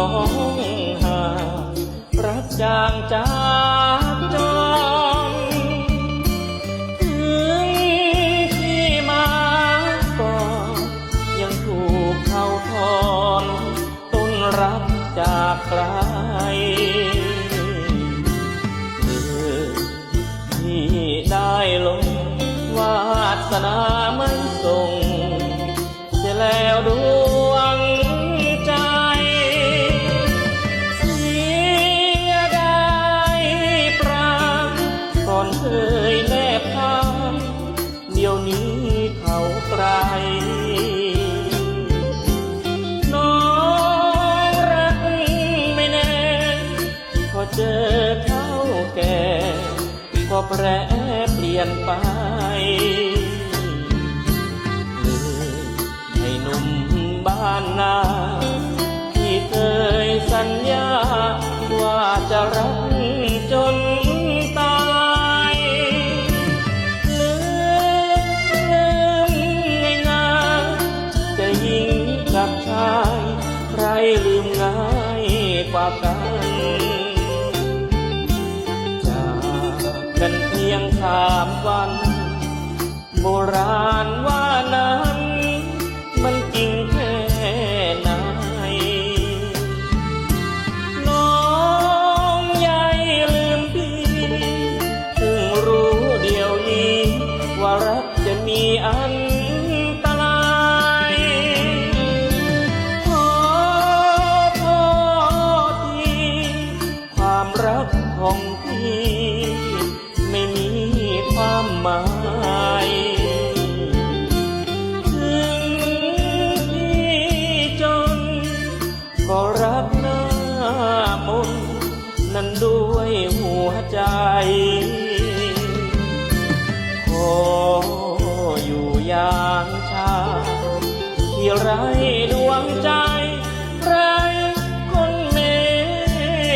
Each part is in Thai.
องหารักจางจากจองถึงที่มาก็ยังถูกเขาทอนต้นรักจากไกลที่ได้ลงวาสนาไม่ส่งเสียแล้วดวงใจเสียดายปรางก่อนเคยแนบทางเดี๋ยวนี้เขาไกลน้องรักไม่แน่พอเจอเขาแก่ก็แปรเปลี่ยนไปให้หนุ่มบ้านนาที่เคยสัญญาว่าจะรักจนตายลืมง่ายๆจะยิงกับชายใครลืมง่ายกว่ากันกันเพียง3 วันโบราณว่านั้นมันจริงแค่ไหนน้องใหญ่ลืมพี่ถึงรู้เดี๋ยวนี้ว่ารักจะมีอันตรายขอโทษทีความรักของพี่ไม่มีความหมายถึงพี่จนก็รักหน้ามนนั้นด้วยหัวใจขออยู่อย่างชาที่ไร้ดวงใจไร้คนเม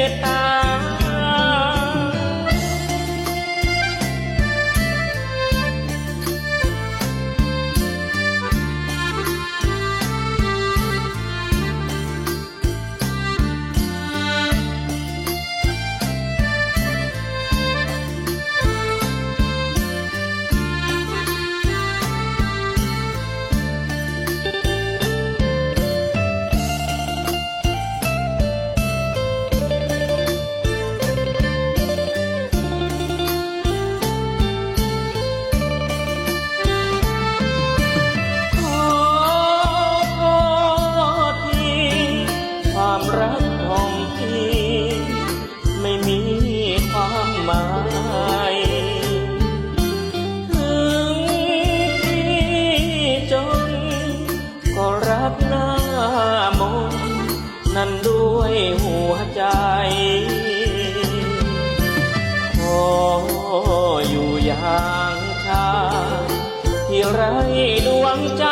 ตตาความรักของพี่ไม่มีความหมายถึงพี่จนก็รักหน้ามนนั่นด้วยหัวใจขออยู่อย่างชาที่ไร้ดวงใจ